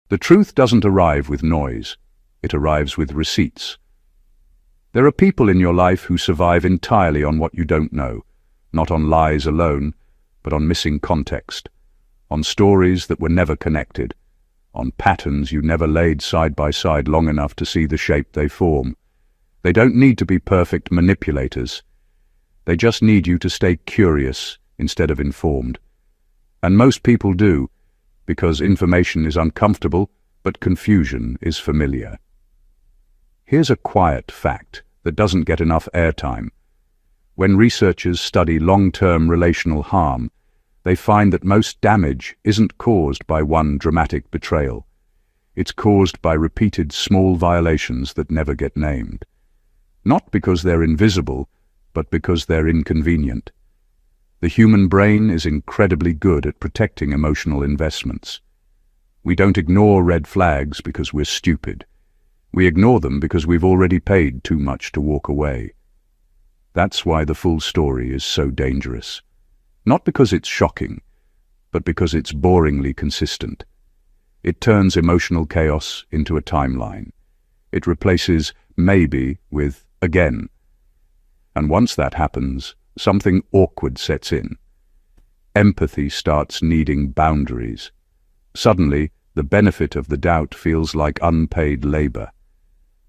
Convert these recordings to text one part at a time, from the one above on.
The truth doesn't arrive with noise. It arrives with receipts. There are people in your life who survive entirely on what you don't know, not on lies alone, but on missing context, on stories that were never connected, on patterns you never laid side by side long enough to see the shape they form. They don't need to be perfect manipulators. They just need you to stay curious instead of informed. And most people do, because information is uncomfortable, but confusion is familiar. Here's a quiet fact that doesn't get enough airtime. When researchers study long-term relational harm, they find that most damage isn't caused by one dramatic betrayal. It's caused by repeated small violations that never get named. Not because they're invisible, but because they're inconvenient. The human brain is incredibly good at protecting emotional investments. We don't ignore red flags because we're stupid. We ignore them because we've already paid too much to walk away. That's why the full story is so dangerous. Not because it's shocking, but because it's boringly consistent. It turns emotional chaos into a timeline. It replaces maybe with again. And once that happens, something awkward sets in. Empathy starts needing boundaries. Suddenly, the benefit of the doubt feels like unpaid labor.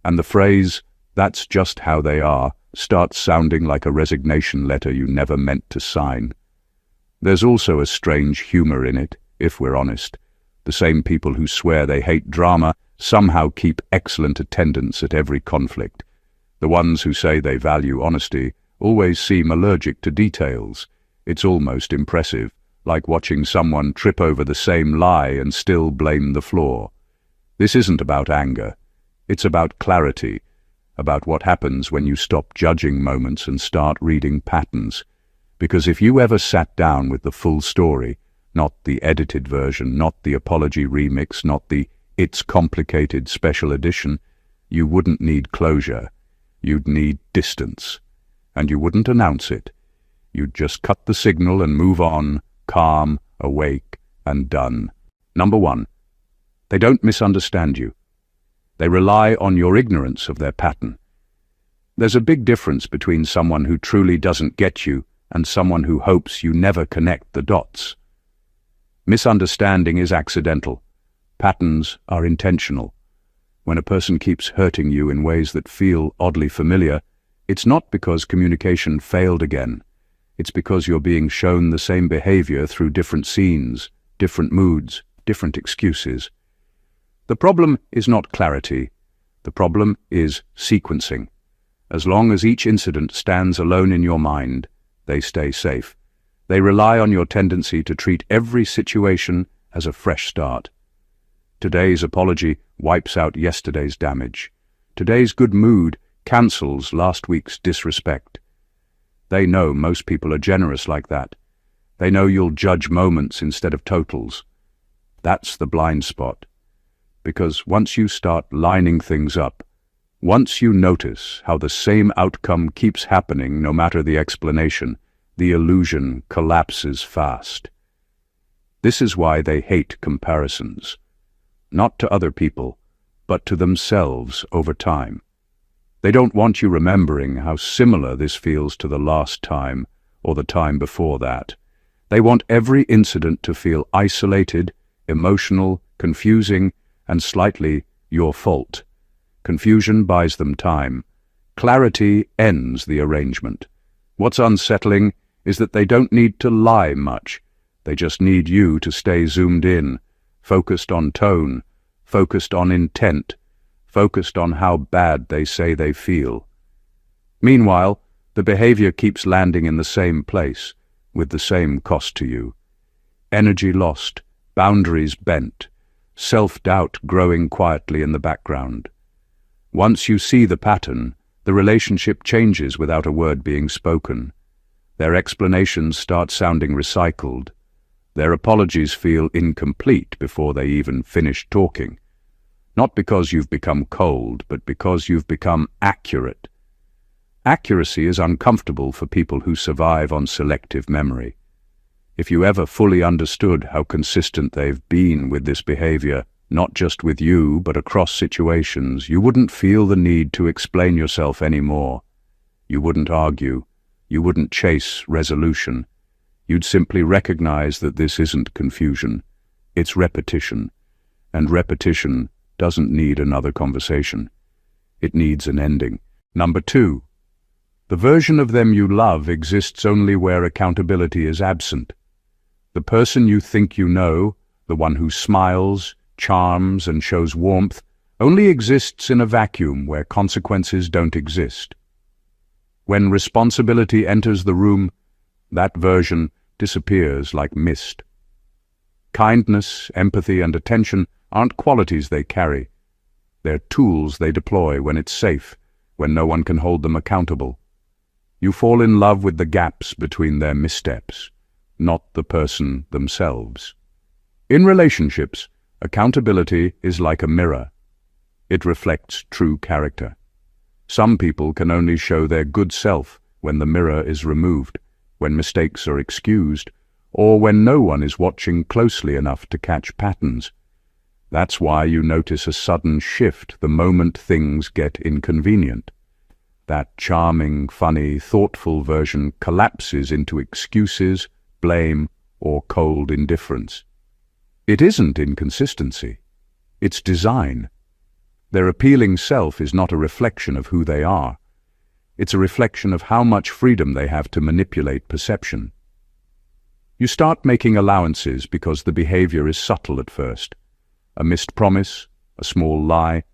And the phrase, "that's just how they are," starts sounding like a resignation letter you never meant to sign. There's also a strange humor in it, if we're honest. The same people who swear they hate drama somehow keep excellent attendance at every conflict. The ones who say they value honesty always seem allergic to details. It's almost impressive, like watching someone trip over the same lie and still blame the flaw. This isn't about anger. It's about clarity, about what happens when you stop judging moments and start reading patterns. Because if you ever sat down with the full story, not the edited version, not the apology remix, not the "it's complicated" special edition, you wouldn't need closure. You'd need distance. And you wouldn't announce it. You'd just cut the signal and move on, calm, awake, and done. Number 1, they don't misunderstand you. They rely on your ignorance of their pattern. There's a big difference between someone who truly doesn't get you and someone who hopes you never connect the dots. Misunderstanding is accidental. Patterns are intentional. When a person keeps hurting you in ways that feel oddly familiar, it's not because communication failed again. It's because you're being shown the same behavior through different scenes, different moods, different excuses. The problem is not clarity. The problem is sequencing. As long as each incident stands alone in your mind, they stay safe. They rely on your tendency to treat every situation as a fresh start. Today's apology wipes out yesterday's damage. Today's good mood cancels last week's disrespect. They know most people are generous like that. They know you'll judge moments instead of totals. That's the blind spot. Because once you start lining things up, once you notice how the same outcome keeps happening no matter the explanation, the illusion collapses fast. This is why they hate comparisons. Not to other people, but to themselves over time. They don't want you remembering how similar this feels to the last time or the time before that. They want every incident to feel isolated, emotional, confusing, and slightly your fault. Confusion buys them time. Clarity ends the arrangement. What's unsettling is that they don't need to lie much. They just need you to stay zoomed in, focused on tone, focused on intent, focused on how bad they say they feel. Meanwhile, the behavior keeps landing in the same place, with the same cost to you. Energy lost, boundaries bent, self-doubt growing quietly in the background. Once you see the pattern, the relationship changes without a word being spoken. Their explanations start sounding recycled. Their apologies feel incomplete before they even finish talking. Not because you've become cold, but because you've become accurate. Accuracy is uncomfortable for people who survive on selective memory. If you ever fully understood how consistent they've been with this behavior, Not just with you, but across situations. You wouldn't feel the need to explain yourself anymore. You wouldn't argue. You wouldn't chase resolution. You'd simply recognize that this isn't confusion. It's repetition. And repetition doesn't need another conversation. It needs an ending. Number 2. The version of them you love exists only where accountability is absent. The person you think you know, the one who smiles, charms, and shows warmth, only exists in a vacuum where consequences don't exist. When responsibility enters the room, that version disappears like mist. Kindness, empathy, and attention aren't qualities they carry. They're tools they deploy when it's safe, when no one can hold them accountable. You fall in love with the gaps between their missteps, not the person themselves. In relationships, accountability is like a mirror. It reflects true character. Some people can only show their good self when the mirror is removed, when mistakes are excused, or when no one is watching closely enough to catch patterns. That's why you notice a sudden shift the moment things get inconvenient. That charming, funny, thoughtful version collapses into excuses, blame, or cold indifference. It isn't inconsistency. It's design. Their appealing self is not a reflection of who they are. It's a reflection of how much freedom they have to manipulate perception. You start making allowances because the behavior is subtle at first. A missed promise, a small lie,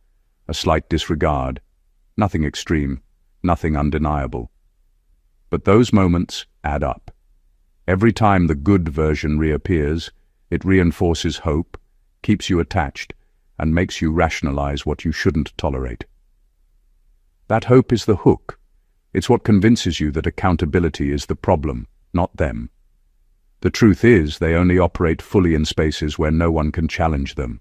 a slight disregard. Nothing extreme, nothing undeniable. But those moments add up. Every time the good version reappears, it reinforces hope, keeps you attached, and makes you rationalize what you shouldn't tolerate. That hope is the hook. It's what convinces you that accountability is the problem, not them. The truth is, they only operate fully in spaces where no one can challenge them.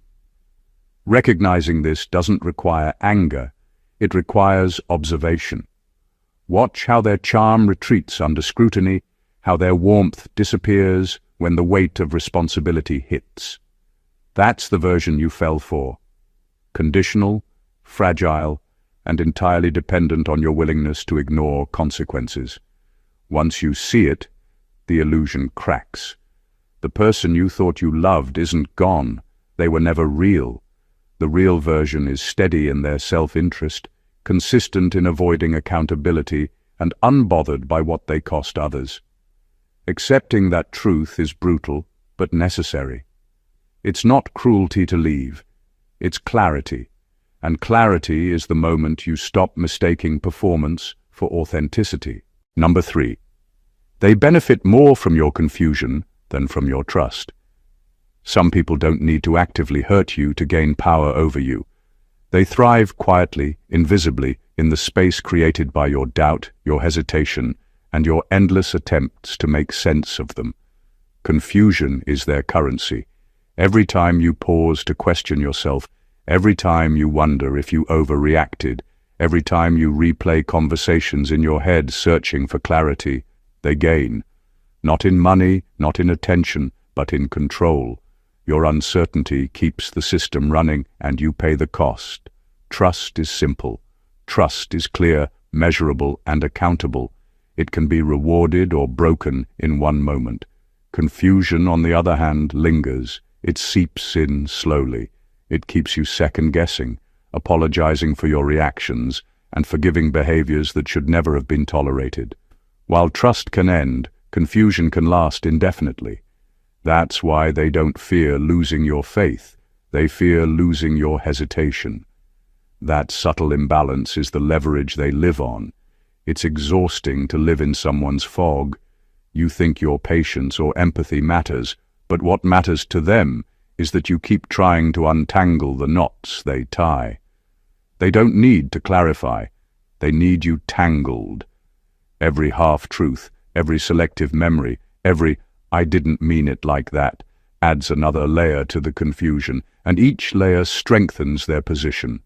Recognizing this doesn't require anger, it requires observation. Watch how their charm retreats under scrutiny, how their warmth disappears when the weight of responsibility hits. That's the version you fell for. Conditional, fragile, and entirely dependent on your willingness to ignore consequences. Once you see it, the illusion cracks. The person you thought you loved isn't gone. They were never real. The real version is steady in their self-interest, consistent in avoiding accountability, and unbothered by what they cost others. Accepting that truth is brutal, but necessary. It's not cruelty to leave. It's clarity. And clarity is the moment you stop mistaking performance for authenticity. Number 3. They benefit more from your confusion than from your trust. Some people don't need to actively hurt you to gain power over you. They thrive quietly, invisibly, in the space created by your doubt, your hesitation, and your endless attempts to make sense of them. Confusion is their currency. Every time you pause to question yourself, every time you wonder if you overreacted, every time you replay conversations in your head searching for clarity, they gain. Not in money, not in attention, but in control. Your uncertainty keeps the system running, and you pay the cost. Trust is simple. Trust is clear, measurable, and accountable. It can be rewarded or broken in one moment. Confusion, on the other hand, lingers. It seeps in slowly. It keeps you second-guessing, apologizing for your reactions, and forgiving behaviors that should never have been tolerated. While trust can end, confusion can last indefinitely. That's why they don't fear losing your faith. They fear losing your hesitation. That subtle imbalance is the leverage they live on. It's exhausting to live in someone's fog. You think your patience or empathy matters, but what matters to them is that you keep trying to untangle the knots they tie. They don't need to clarify. They need you tangled. Every half-truth, every selective memory, every "I didn't mean it like that" adds another layer to the confusion, and each layer strengthens their position.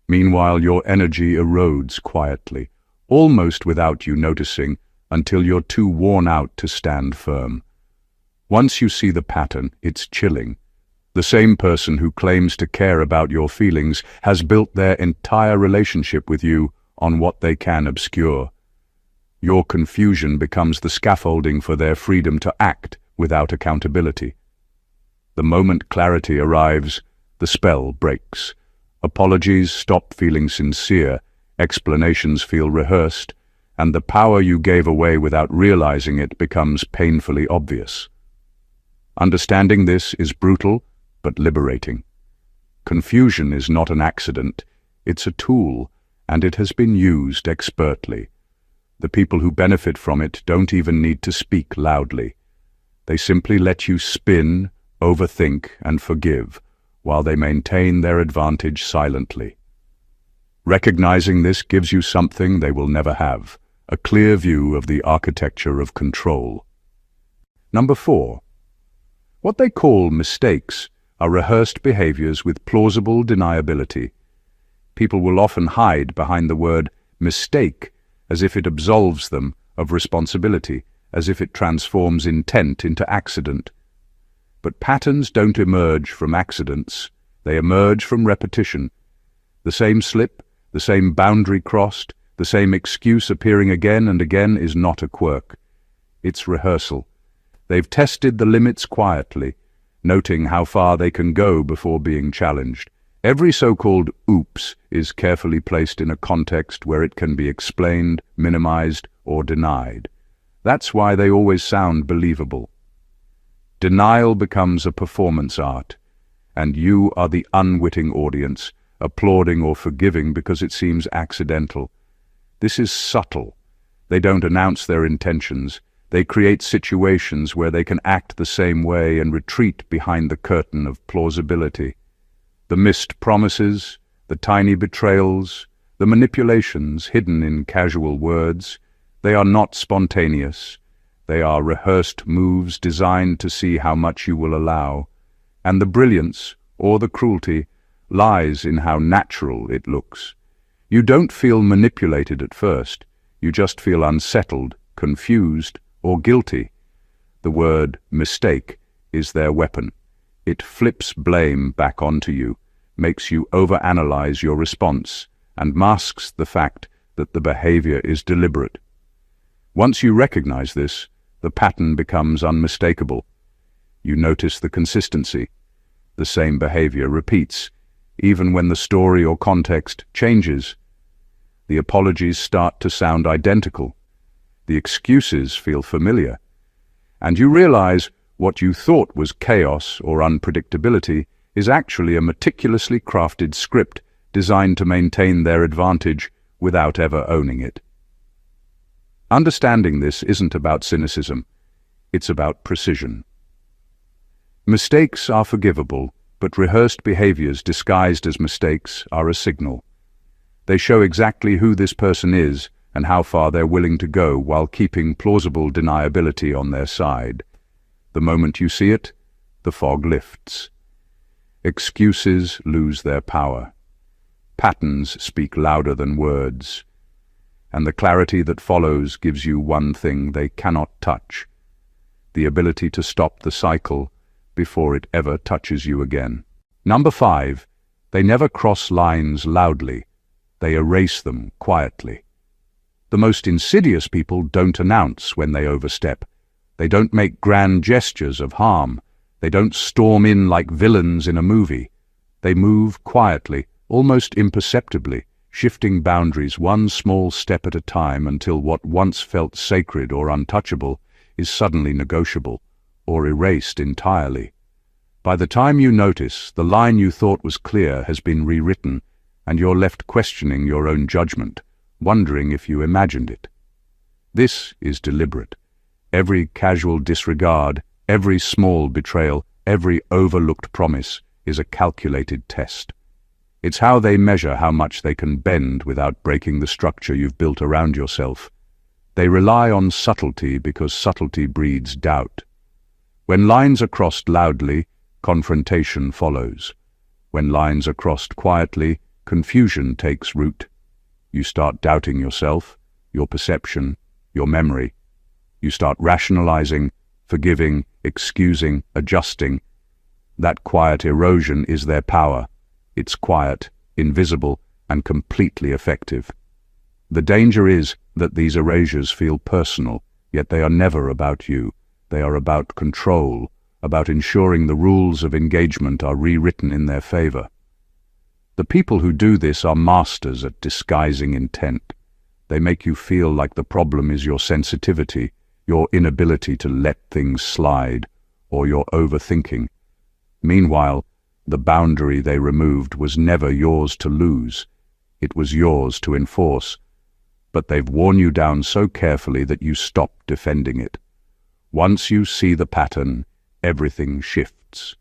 Meanwhile, your energy erodes quietly, almost without you noticing, until you're too worn out to stand firm. Once you see the pattern, it's chilling. The same person who claims to care about your feelings has built their entire relationship with you on what they can obscure. Your confusion becomes the scaffolding for their freedom to act without accountability. The moment clarity arrives, the spell breaks. Apologies stop feeling sincere, explanations feel rehearsed, and the power you gave away without realizing it becomes painfully obvious. Understanding this is brutal, but liberating. Confusion is not an accident, it's a tool, and it has been used expertly. The people who benefit from it don't even need to speak loudly. They simply let you spin, overthink, and forgive, while they maintain their advantage silently. Recognizing this gives you something they will never have, a clear view of the architecture of control. Number 4. What they call mistakes are rehearsed behaviors with plausible deniability. People will often hide behind the word mistake as if it absolves them of responsibility, as if it transforms intent into accident. But patterns don't emerge from accidents, they emerge from repetition. The same slip, the same boundary crossed, the same excuse appearing again and again is not a quirk. It's rehearsal. They've tested the limits quietly, noting how far they can go before being challenged. Every so-called oops is carefully placed in a context where it can be explained, minimized, or denied. That's why they always sound believable. Denial becomes a performance art, and you are the unwitting audience, applauding or forgiving because it seems accidental. This is subtle. They don't announce their intentions. They create situations where they can act the same way and retreat behind the curtain of plausibility. The missed promises, the tiny betrayals, the manipulations hidden in casual words, they are not spontaneous. They are rehearsed moves designed to see how much you will allow. And the brilliance, or the cruelty, lies in how natural it looks. You don't feel manipulated at first. You just feel unsettled, confused, or guilty. The word mistake is their weapon. It flips blame back onto you, makes you overanalyze your response, and masks the fact that the behavior is deliberate. Once you recognize this, the pattern becomes unmistakable. You notice the consistency. The same behavior repeats, even when the story or context changes. The apologies start to sound identical. The excuses feel familiar. And you realize what you thought was chaos or unpredictability is actually a meticulously crafted script designed to maintain their advantage without ever owning it. Understanding this isn't about cynicism. It's about precision. Mistakes are forgivable, but rehearsed behaviors disguised as mistakes are a signal. They show exactly who this person is and how far they're willing to go while keeping plausible deniability on their side. The moment you see it, the fog lifts. Excuses lose their power. Patterns speak louder than words. And the clarity that follows gives you one thing they cannot touch: the ability to stop the cycle before it ever touches you again. Number 5, they never cross lines loudly. They erase them quietly. The most insidious people don't announce when they overstep. They don't make grand gestures of harm. They don't storm in like villains in a movie. They move quietly, almost imperceptibly, shifting boundaries one small step at a time until what once felt sacred or untouchable is suddenly negotiable or erased entirely. By the time you notice, the line you thought was clear has been rewritten, and you're left questioning your own judgment, wondering if you imagined it. This is deliberate. Every casual disregard, every small betrayal, every overlooked promise is a calculated test. It's how they measure how much they can bend without breaking the structure you've built around yourself. They rely on subtlety because subtlety breeds doubt. When lines are crossed loudly, confrontation follows. When lines are crossed quietly, confusion takes root. You start doubting yourself, your perception, your memory. You start rationalizing, forgiving, excusing, adjusting. That quiet erosion is their power. It's quiet, invisible, and completely effective. The danger is that these erasures feel personal, yet they are never about you. They are about control, about ensuring the rules of engagement are rewritten in their favor. The people who do this are masters at disguising intent. They make you feel like the problem is your sensitivity, your inability to let things slide, or your overthinking. Meanwhile, the boundary they removed was never yours to lose. It was yours to enforce. But they've worn you down so carefully that you stop defending it. Once you see the pattern, everything shifts.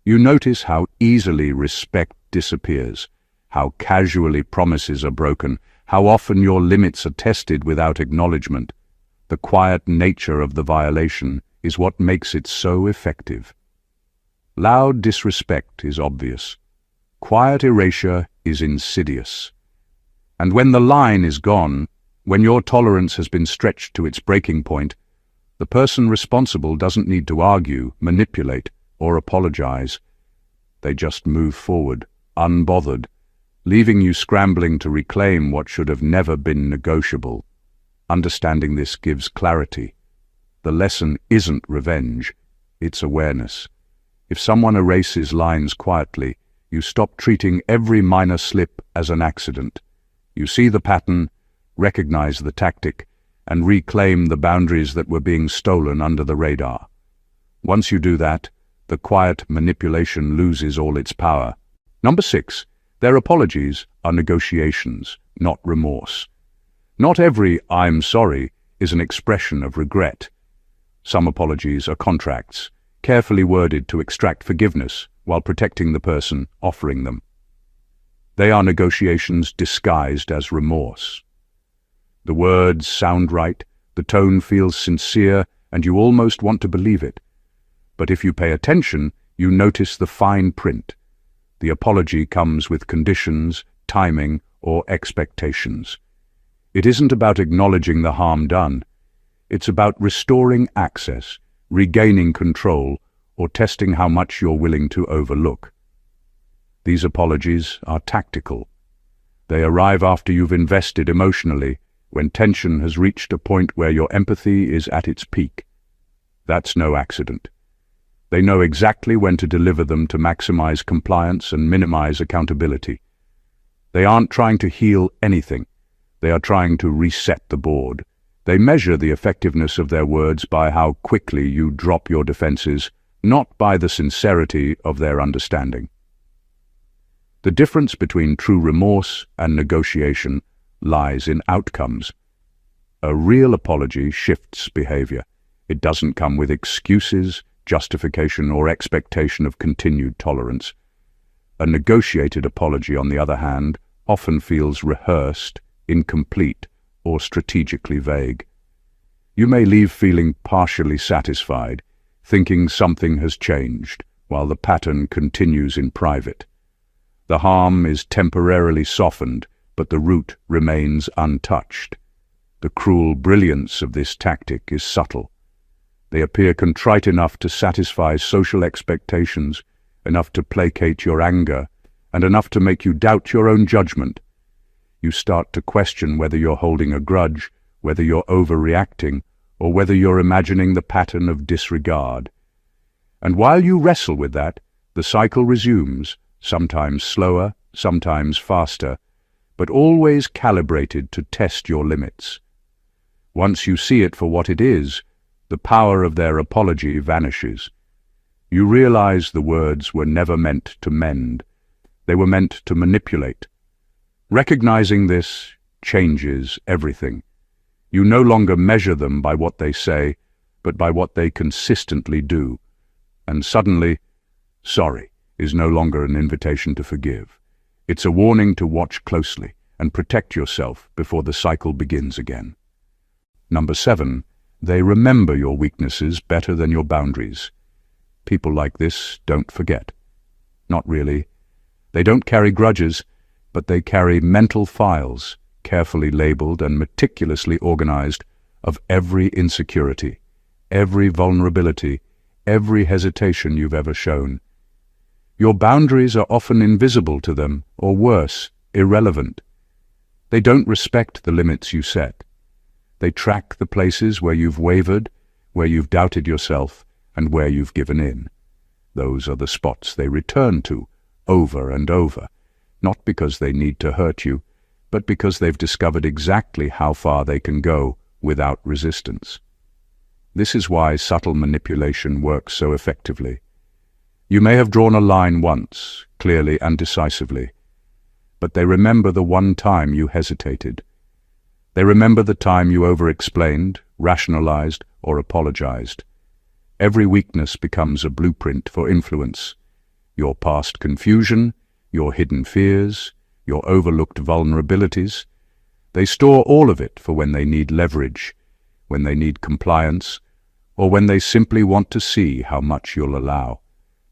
You notice how easily respect disappears, how casually promises are broken, how often your limits are tested without acknowledgement. The quiet nature of the violation is what makes it so effective. Loud disrespect is obvious. Quiet erasure is insidious. And when the line is gone, when your tolerance has been stretched to its breaking point, the person responsible doesn't need to argue, manipulate, or apologize. They just move forward, unbothered, leaving you scrambling to reclaim what should have never been negotiable. Understanding this gives clarity. The lesson isn't revenge, it's awareness. If someone erases lines quietly, you stop treating every minor slip as an accident. You see the pattern, recognize the tactic, and reclaim the boundaries that were being stolen under the radar. Once you do that, the quiet manipulation loses all its power. Number 6. Their apologies are negotiations, not remorse. Not every "I'm sorry" is an expression of regret. Some apologies are contracts, carefully worded to extract forgiveness while protecting the person offering them. They are negotiations disguised as remorse. The words sound right, the tone feels sincere, and you almost want to believe it. But if you pay attention, you notice the fine print. The apology comes with conditions, timing, or expectations. It isn't about acknowledging the harm done. It's about restoring access, regaining control, or testing how much you're willing to overlook. These apologies are tactical. They arrive after you've invested emotionally, when tension has reached a point where your empathy is at its peak. That's no accident. They know exactly when to deliver them to maximize compliance and minimize accountability. They aren't trying to heal anything. They are trying to reset the board. They measure the effectiveness of their words by how quickly you drop your defenses, not by the sincerity of their understanding. The difference between true remorse and negotiation lies in outcomes. A real apology shifts behavior. It doesn't come with excuses, justification, or expectation of continued tolerance. A negotiated apology, on the other hand, often feels rehearsed, incomplete, or strategically vague. You may leave feeling partially satisfied, thinking something has changed, while the pattern continues in private. The harm is temporarily softened, but the root remains untouched. The cruel brilliance of this tactic is subtle. They appear contrite enough to satisfy social expectations, enough to placate your anger, and enough to make you doubt your own judgment. You start to question whether you're holding a grudge, whether you're overreacting, or whether you're imagining the pattern of disregard. And while you wrestle with that, the cycle resumes, sometimes slower, sometimes faster, but always calibrated to test your limits. Once you see it for what it is, the power of their apology vanishes. You realize the words were never meant to mend. They were meant to manipulate. Recognizing this changes everything. You no longer measure them by what they say, but by what they consistently do. And suddenly, sorry is no longer an invitation to forgive. It's a warning to watch closely and protect yourself before the cycle begins again. Number 7, they remember your weaknesses better than your boundaries. People like this don't forget. Not really. They don't carry grudges, but they carry mental files, carefully labeled and meticulously organized, of every insecurity, every vulnerability, every hesitation you've ever shown. Your boundaries are often invisible to them, or worse, irrelevant. They don't respect the limits you set. They track the places where you've wavered, where you've doubted yourself, and where you've given in. Those are the spots they return to, over and over, not because they need to hurt you, but because they've discovered exactly how far they can go without resistance. This is why subtle manipulation works so effectively. You may have drawn a line once, clearly and decisively, but they remember the one time you hesitated. They remember the time you over-explained, rationalized, or apologized. Every weakness becomes a blueprint for influence. Your past confusion, your hidden fears, your overlooked vulnerabilities. They store all of it for when they need leverage, when they need compliance, or when they simply want to see how much you'll allow.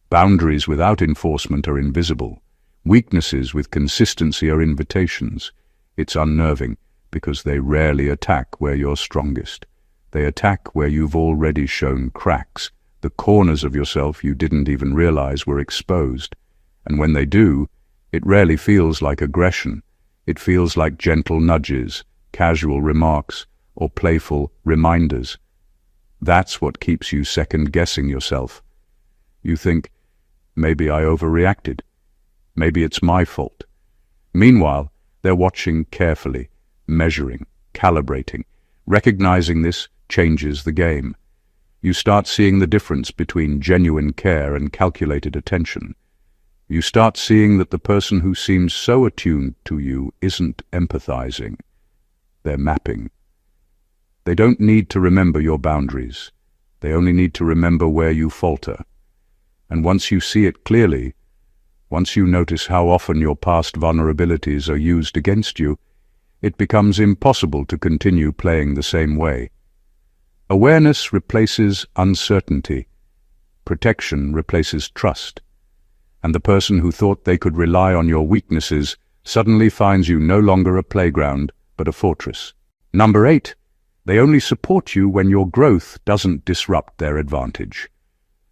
Boundaries without enforcement are invisible. Weaknesses with consistency are invitations. It's unnerving because they rarely attack where you're strongest. They attack where you've already shown cracks, the corners of yourself you didn't even realize were exposed. And when they do, it rarely feels like aggression. It feels like gentle nudges, casual remarks, or playful reminders. That's what keeps you second-guessing yourself. You think, maybe I overreacted. Maybe it's my fault. Meanwhile, they're watching carefully, measuring, calibrating. Recognizing this changes the game. You start seeing the difference between genuine care and calculated attention. You start seeing that the person who seems so attuned to you isn't empathizing. They're mapping. They don't need to remember your boundaries. They only need to remember where you falter. And once you see it clearly, once you notice how often your past vulnerabilities are used against you, it becomes impossible to continue playing the same way. Awareness replaces uncertainty. Protection replaces trust. And the person who thought they could rely on your weaknesses suddenly finds you no longer a playground, but a fortress. Number 8. They only support you when your growth doesn't disrupt their advantage.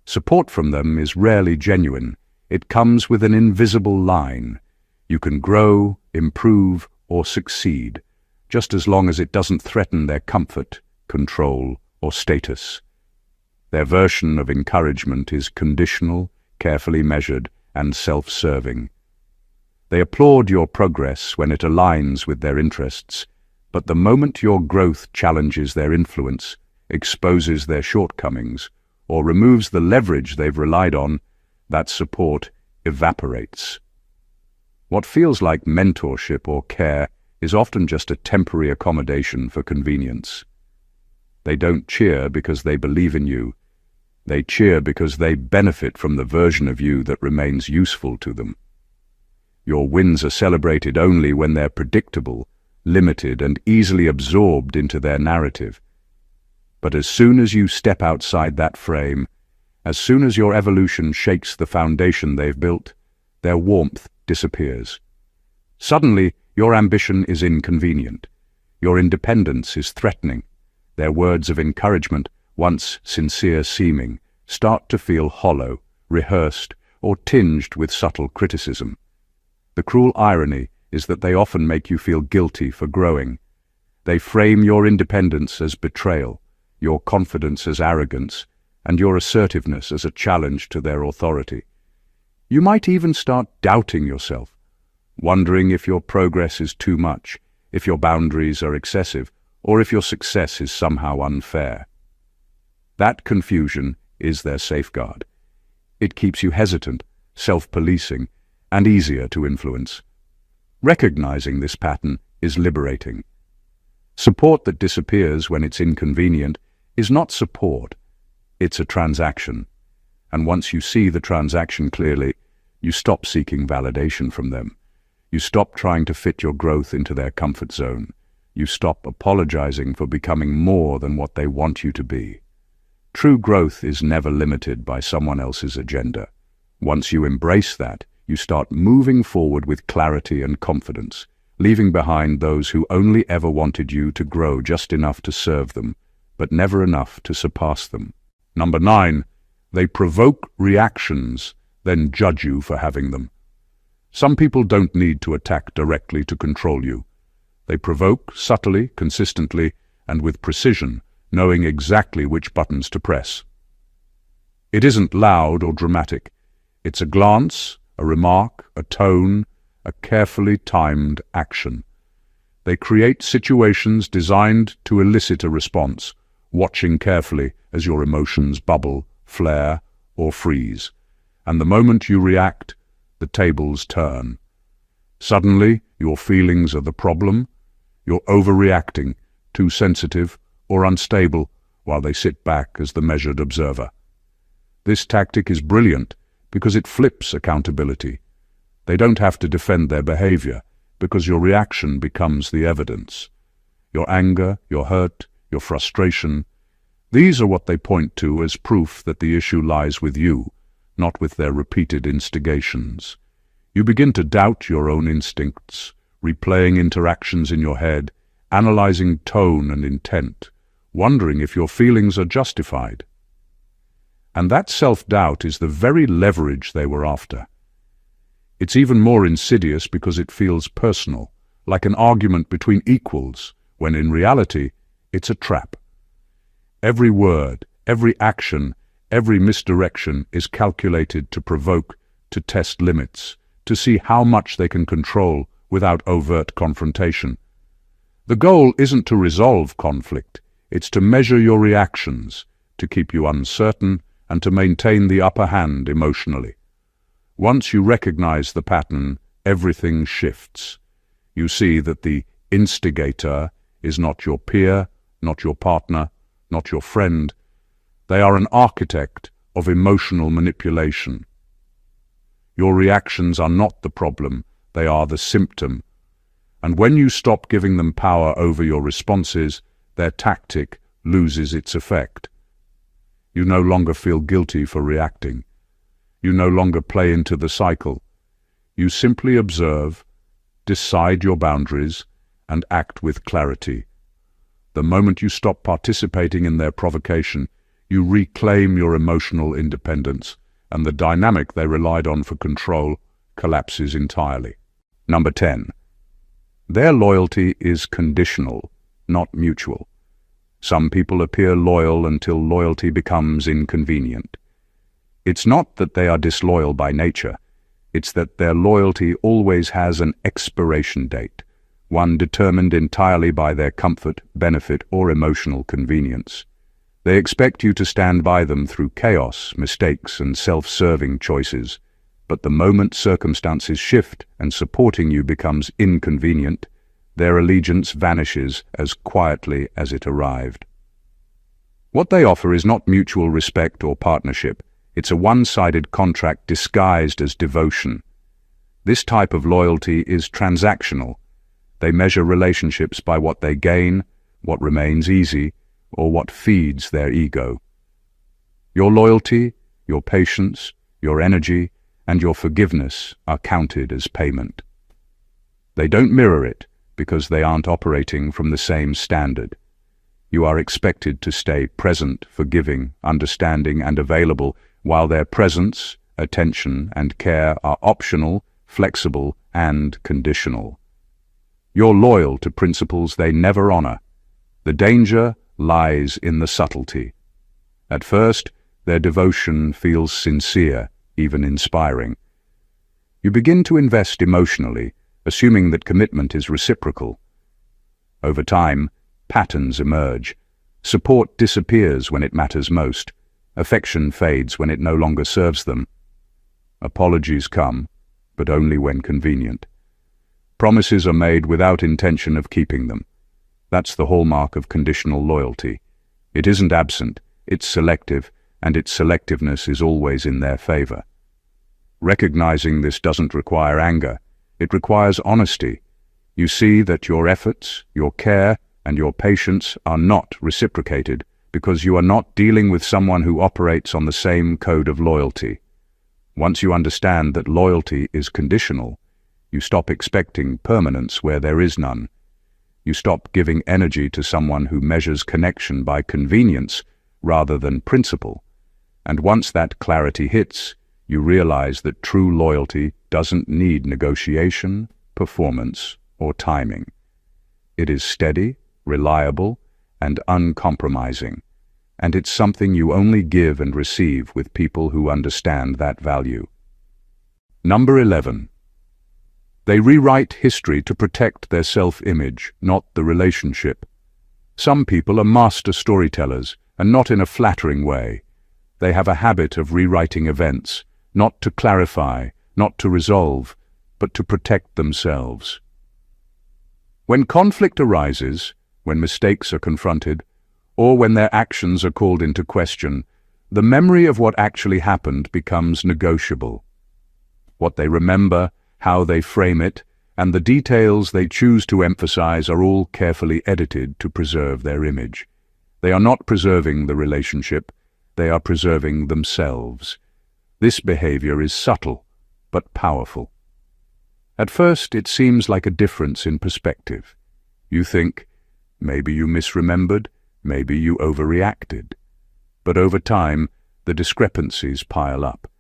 Support from them is rarely genuine. It comes with an invisible line. You can grow, improve, or succeed, just as long as it doesn't threaten their comfort, control, or status. Their version of encouragement is conditional, carefully measured, and self-serving. They applaud your progress when it aligns with their interests, but the moment your growth challenges their influence, exposes their shortcomings, or removes the leverage they've relied on, that support evaporates. What feels like mentorship or care is often just a temporary accommodation for convenience. They don't cheer because they believe in you. They cheer because they benefit from the version of you that remains useful to them. Your wins are celebrated only when they're predictable, limited, and easily absorbed into their narrative. But as soon as you step outside that frame, as soon as your evolution shakes the foundation they've built, their warmth disappears. Suddenly, your ambition is inconvenient. Your independence is threatening. Their words of encouragement, once sincere seeming, start to feel hollow, rehearsed, or tinged with subtle criticism. The cruel irony is that they often make you feel guilty for growing. They frame your independence as betrayal, your confidence as arrogance, and your assertiveness as a challenge to their authority. You might even start doubting yourself, wondering if your progress is too much, if your boundaries are excessive, or if your success is somehow unfair. That confusion is their safeguard. It keeps you hesitant, self-policing, and easier to influence. Recognizing this pattern is liberating. Support that disappears when it's inconvenient is not support, it's a transaction. And once you see the transaction clearly, you stop seeking validation from them. You stop trying to fit your growth into their comfort zone. You stop apologizing for becoming more than what they want you to be. True growth is never limited by someone else's agenda. Once you embrace that, you start moving forward with clarity and confidence, leaving behind those who only ever wanted you to grow just enough to serve them, but never enough to surpass them. Number 9. They provoke reactions then judge you for having them. Some people don't need to attack directly to control you. They provoke subtly, consistently, and with precision, knowing exactly which buttons to press. It isn't loud or dramatic. It's a glance, a remark, a tone, a carefully timed action. They create situations designed to elicit a response, watching carefully as your emotions bubble, flare, or freeze. And the moment you react, the tables turn. Suddenly, your feelings are the problem. You're overreacting, too sensitive or unstable, while they sit back as the measured observer. This tactic is brilliant because it flips accountability. They don't have to defend their behavior because your reaction becomes the evidence. Your anger, your hurt, your frustration, these are what they point to as proof that the issue lies with you, not with their repeated instigations. You begin to doubt your own instincts, replaying interactions in your head, analyzing tone and intent, wondering if your feelings are justified. And that self-doubt is the very leverage they were after. It's even more insidious because it feels personal, like an argument between equals, when in reality, it's a trap. Every word, every action, every misdirection is calculated to provoke, to test limits, to see how much they can control without overt confrontation. The goal isn't to resolve conflict, it's to measure your reactions, to keep you uncertain, and to maintain the upper hand emotionally. Once you recognize the pattern, everything shifts. You see that the instigator is not your peer, not your partner, not your friend. They are an architect of emotional manipulation. Your reactions are not the problem, they are the symptom. And when you stop giving them power over your responses, their tactic loses its effect. You no longer feel guilty for reacting. You no longer play into the cycle. You simply observe, decide your boundaries, and act with clarity. The moment you stop participating in their provocation, you reclaim your emotional independence, and the dynamic they relied on for control collapses entirely. Number 10. Their loyalty is conditional, not mutual. Some people appear loyal until loyalty becomes inconvenient. It's not that they are disloyal by nature, it's that their loyalty always has an expiration date, one determined entirely by their comfort, benefit, or emotional convenience. They expect you to stand by them through chaos, mistakes, and self-serving choices. But the moment circumstances shift and supporting you becomes inconvenient, their allegiance vanishes as quietly as it arrived. What they offer is not mutual respect or partnership. It's a one-sided contract disguised as devotion. This type of loyalty is transactional. They measure relationships by what they gain, what remains easy, or what feeds their ego. Your loyalty, your patience, your energy, and your forgiveness are counted as payment. They don't mirror it because they aren't operating from the same standard. You are expected to stay present, forgiving, understanding, and available, while their presence, attention, and care are optional, flexible, and conditional. You're loyal to principles they never honor. The danger lies in the subtlety. At first, their devotion feels sincere, even inspiring. You begin to invest emotionally, assuming that commitment is reciprocal. Over time, patterns emerge. Support disappears when it matters most. Affection fades when it no longer serves them. Apologies come, but only when convenient. Promises are made without intention of keeping them. That's the hallmark of conditional loyalty. It isn't absent, it's selective, and its selectiveness is always in their favor. Recognizing this doesn't require anger. It requires honesty. You see that your efforts, your care, and your patience are not reciprocated because you are not dealing with someone who operates on the same code of loyalty. Once you understand that loyalty is conditional, you stop expecting permanence where there is none. You stop giving energy to someone who measures connection by convenience rather than principle. And once that clarity hits, You realize that true loyalty doesn't need negotiation, performance, or timing. It is steady, reliable, and uncompromising, and it's something you only give and receive with people who understand that value. Number 11. They rewrite history to protect their self-image, not the relationship. Some people are master storytellers, and not in a flattering way. They have a habit of rewriting events, not to clarify, not to resolve, but to protect themselves. When conflict arises, when mistakes are confronted, or when their actions are called into question, the memory of what actually happened becomes negotiable. What they remember, how they frame it, and the details they choose to emphasize are all carefully edited to preserve their image. They are not preserving the relationship, they are preserving themselves. This behavior is subtle, but powerful. At first, it seems like a difference in perspective. You think, maybe you misremembered, maybe you overreacted. But over time, the discrepancies pile up.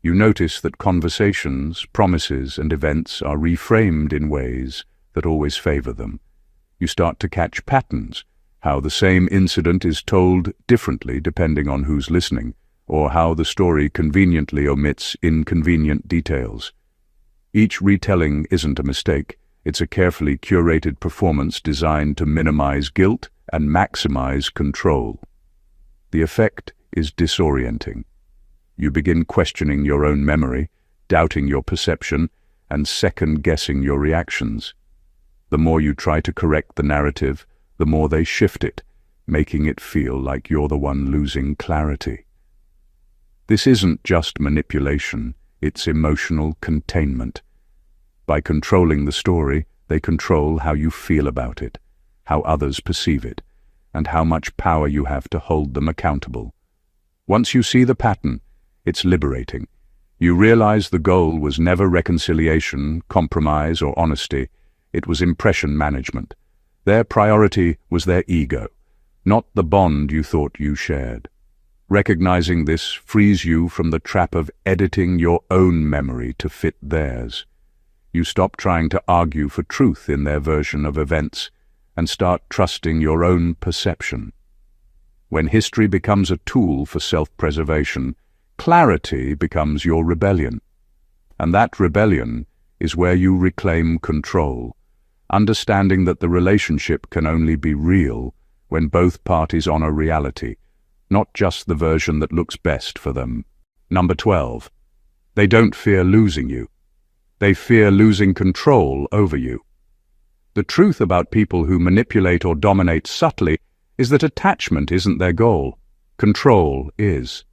You notice that conversations, promises, and events are reframed in ways that always favor them. You start to catch patterns, how the same incident is told differently depending on who's listening, or how the story conveniently omits inconvenient details. Each retelling isn't a mistake. It's a carefully curated performance designed to minimize guilt and maximize control. The effect is disorienting. You begin questioning your own memory, doubting your perception, and second-guessing your reactions. The more you try to correct the narrative, the more they shift it, making it feel like you're the one losing clarity. This isn't just manipulation, it's emotional containment. By controlling the story, they control how you feel about it, how others perceive it, and how much power you have to hold them accountable. Once you see the pattern, it's liberating. You realize the goal was never reconciliation, compromise, or honesty. It was impression management. Their priority was their ego, not the bond you thought you shared. Recognizing this frees you from the trap of editing your own memory to fit theirs. You stop trying to argue for truth in their version of events and start trusting your own perception. When history becomes a tool for self-preservation, clarity becomes your rebellion. And that rebellion is where you reclaim control, understanding that the relationship can only be real when both parties honor reality, not just the version that looks best for them. Number 12. They don't fear losing you. They fear losing control over you. The truth about people who manipulate or dominate subtly is that attachment isn't their goal. Control is.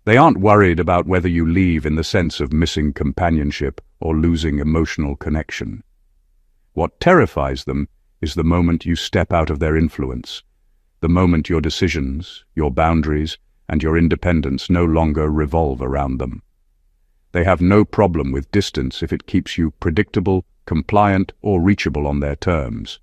They aren't worried about whether you leave in the sense of missing companionship or losing emotional connection. What terrifies them is the moment you step out of their influence, the moment your decisions, your boundaries, and your independence no longer revolve around them. They have no problem with distance if it keeps you predictable, compliant, or reachable on their terms.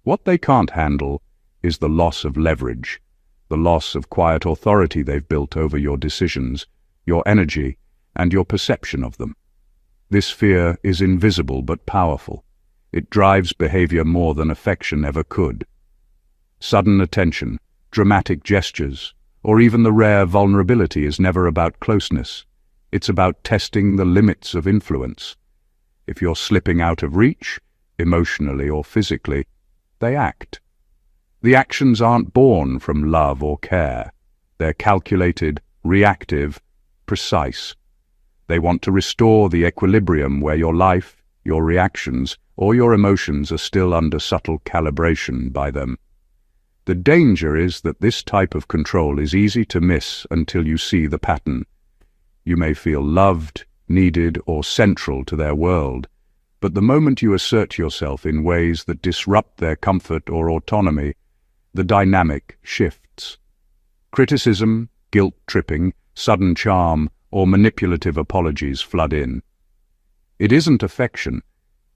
What they can't handle is the loss of leverage, the loss of quiet authority they've built over your decisions, your energy, and your perception of them. This fear is invisible but powerful. It drives behavior more than affection ever could. Sudden attention, dramatic gestures, or even the rare vulnerability is never about closeness. It's about testing the limits of influence. If you're slipping out of reach, emotionally or physically, they act. The actions aren't born from love or care. They're calculated, reactive, precise. They want to restore the equilibrium where your life, your reactions, or your emotions are still under subtle calibration by them. The danger is that this type of control is easy to miss until you see the pattern. You may feel loved, needed, or central to their world, but the moment you assert yourself in ways that disrupt their comfort or autonomy, the dynamic shifts. Criticism, guilt-tripping, sudden charm, or manipulative apologies flood in. It isn't affection.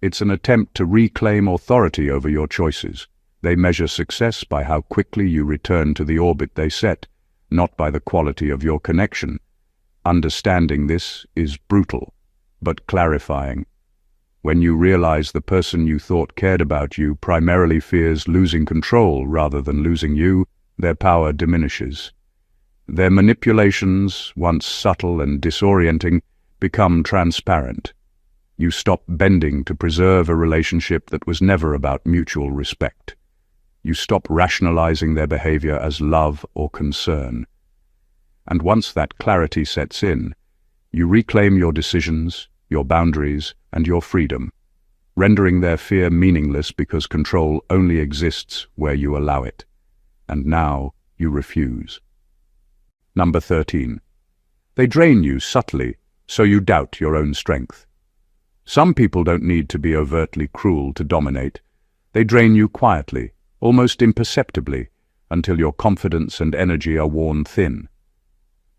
It's an attempt to reclaim authority over your choices. They measure success by how quickly you return to the orbit they set, not by the quality of your connection. Understanding this is brutal, but clarifying. When you realize the person you thought cared about you primarily fears losing control rather than losing you, their power diminishes. Their manipulations, once subtle and disorienting, become transparent. You stop bending to preserve a relationship that was never about mutual respect. You stop rationalizing their behavior as love or concern. And once that clarity sets in, you reclaim your decisions, your boundaries, and your freedom, rendering their fear meaningless because control only exists where you allow it. And now you refuse. Number 13. They drain you subtly, so you doubt your own strength. Some people don't need to be overtly cruel to dominate. They drain you quietly, almost imperceptibly, until your confidence and energy are worn thin.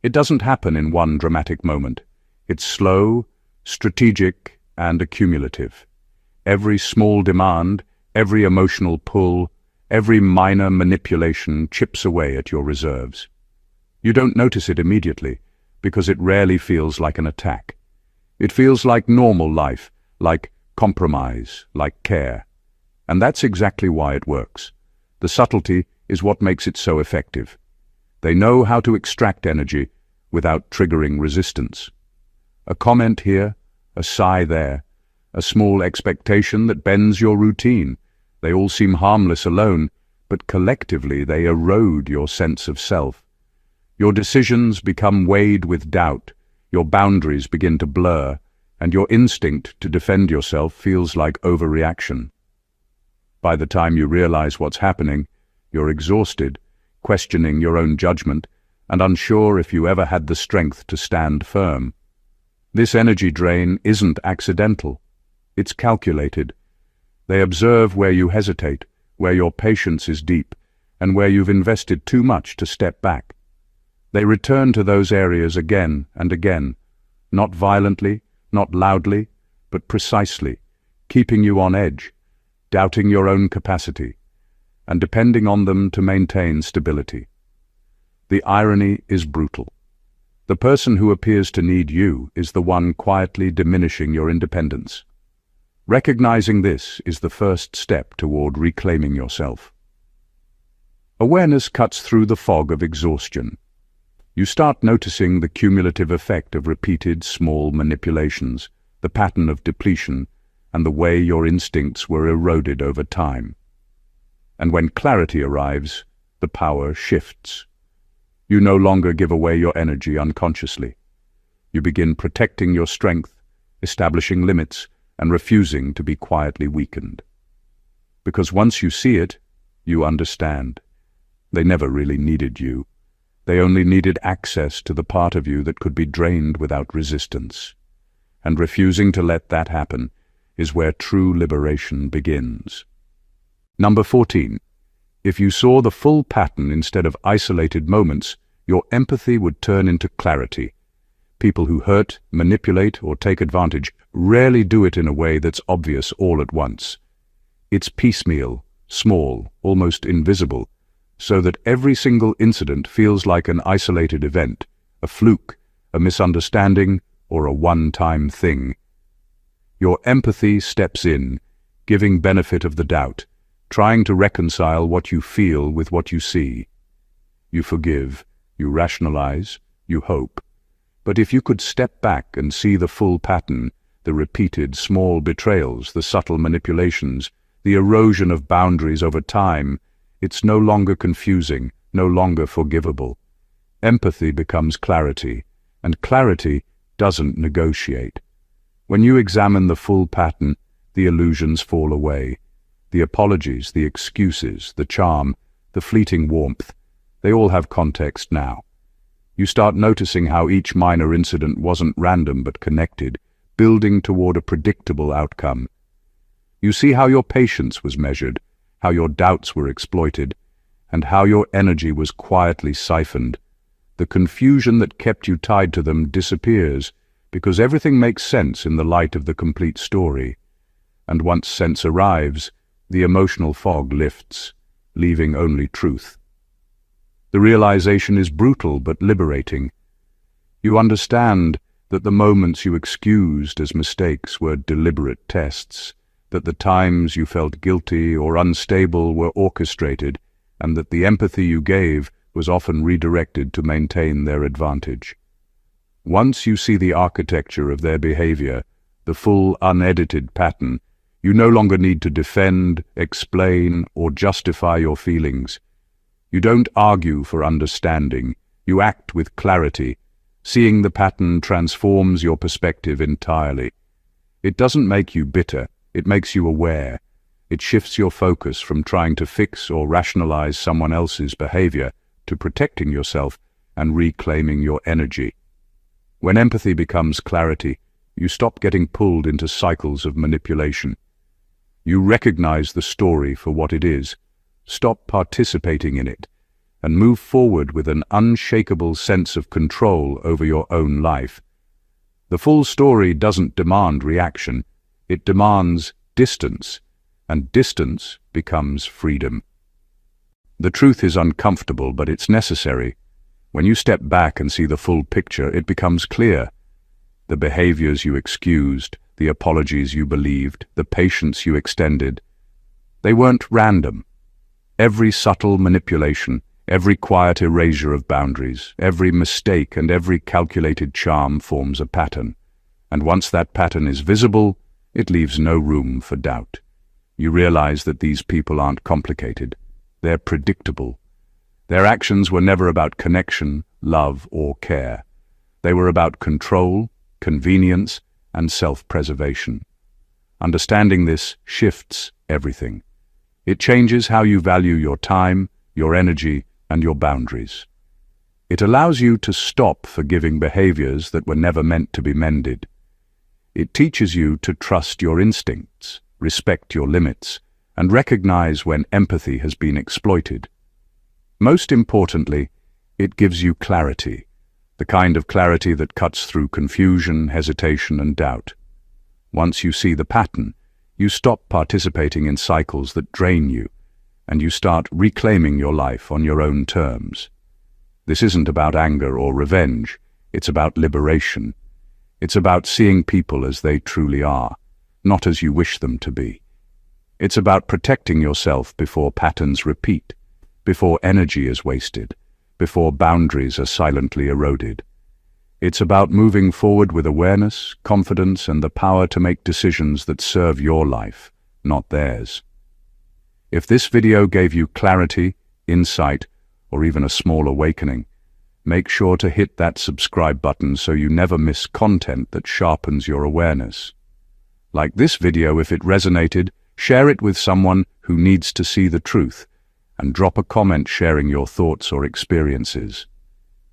It doesn't happen in one dramatic moment. It's slow, strategic, and accumulative. Every small demand, every emotional pull, every minor manipulation chips away at your reserves. You don't notice it immediately, because it rarely feels like an attack. It feels like normal life, like compromise, like care. And that's exactly why it works. The subtlety is what makes it so effective. They know how to extract energy without triggering resistance. A comment here, a sigh there, a small expectation that bends your routine. They all seem harmless alone, but collectively they erode your sense of self. Your decisions become weighed with doubt, your boundaries begin to blur, and your instinct to defend yourself feels like overreaction. By the time you realize what's happening, you're exhausted, questioning your own judgment, and unsure if you ever had the strength to stand firm. This energy drain isn't accidental. It's calculated. They observe where you hesitate, where your patience is deep, and where you've invested too much to step back. They return to those areas again and again, not violently, not loudly, but precisely, keeping you on edge, doubting your own capacity, and depending on them to maintain stability. The irony is brutal. The person who appears to need you is the one quietly diminishing your independence. Recognizing this is the first step toward reclaiming yourself. Awareness cuts through the fog of exhaustion. You start noticing the cumulative effect of repeated small manipulations, the pattern of depletion, and the way your instincts were eroded over time. And when clarity arrives, the power shifts. You no longer give away your energy unconsciously. You begin protecting your strength, establishing limits, and refusing to be quietly weakened. Because once you see it, you understand. They never really needed you. They only needed access to the part of you that could be drained without resistance. And refusing to let that happen is where true liberation begins. Number 14. If you saw the full pattern instead of isolated moments, your empathy would turn into clarity. People who hurt, manipulate, or take advantage rarely do it in a way that's obvious all at once. It's piecemeal, small, almost invisible, so that every single incident feels like an isolated event, a fluke, a misunderstanding, or a one-time thing. Your empathy steps in, giving benefit of the doubt, trying to reconcile what you feel with what you see. You forgive, you rationalize, you hope. But if you could step back and see the full pattern, the repeated small betrayals, the subtle manipulations, the erosion of boundaries over time, it's no longer confusing, no longer forgivable. Empathy becomes clarity, and clarity doesn't negotiate. When you examine the full pattern, the illusions fall away. The apologies, the excuses, the charm, the fleeting warmth, they all have context now. You start noticing how each minor incident wasn't random but connected, building toward a predictable outcome. You see how your patience was measured, how your doubts were exploited, and how your energy was quietly siphoned. The confusion that kept you tied to them disappears, because everything makes sense in the light of the complete story. And once sense arrives, the emotional fog lifts, leaving only truth. The realization is brutal but liberating. You understand that the moments you excused as mistakes were deliberate tests, that the times you felt guilty or unstable were orchestrated, and that the empathy you gave was often redirected to maintain their advantage. Once you see the architecture of their behavior, the full unedited pattern, you no longer need to defend, explain, or justify your feelings. You don't argue for understanding, you act with clarity. Seeing the pattern transforms your perspective entirely. It doesn't make you bitter, it makes you aware. It shifts your focus from trying to fix or rationalize someone else's behavior to protecting yourself and reclaiming your energy. When empathy becomes clarity, you stop getting pulled into cycles of manipulation. You recognize the story for what it is, stop participating in it, and move forward with an unshakable sense of control over your own life. The full story doesn't demand reaction, it demands distance, and distance becomes freedom. The truth is uncomfortable, but it's necessary. When you step back and see the full picture, it becomes clear. The behaviors you excused, the apologies you believed, the patience you extended, they weren't random. Every subtle manipulation, every quiet erasure of boundaries, every mistake and every calculated charm forms a pattern. And once that pattern is visible, it leaves no room for doubt. You realize that these people aren't complicated. They're predictable. Their actions were never about connection, love, or care. They were about control, convenience, and self-preservation. Understanding this shifts everything. It changes how you value your time, your energy, and your boundaries. It allows you to stop forgiving behaviors that were never meant to be mended. It teaches you to trust your instincts, respect your limits, and recognize when empathy has been exploited. Most importantly, it gives you clarity, the kind of clarity that cuts through confusion, hesitation, and doubt. Once you see the pattern, you stop participating in cycles that drain you, and you start reclaiming your life on your own terms. This isn't about anger or revenge, it's about liberation. It's about seeing people as they truly are, not as you wish them to be. It's about protecting yourself before patterns repeat, before energy is wasted, before boundaries are silently eroded. It's about moving forward with awareness, confidence, and the power to make decisions that serve your life, not theirs. If this video gave you clarity, insight, or even a small awakening, make sure to hit that subscribe button so you never miss content that sharpens your awareness. Like this video, if it resonated, share it with someone who needs to see the truth, and drop a comment sharing your thoughts or experiences.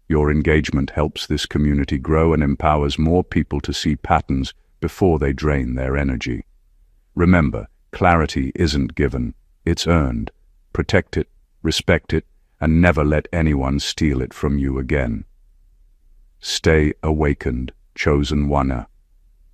Your engagement helps this community grow and empowers more people to see patterns before they drain their energy. Remember, clarity isn't given, it's earned. Protect it, respect it, and never let anyone steal it from you again. Stay awakened, chosen one.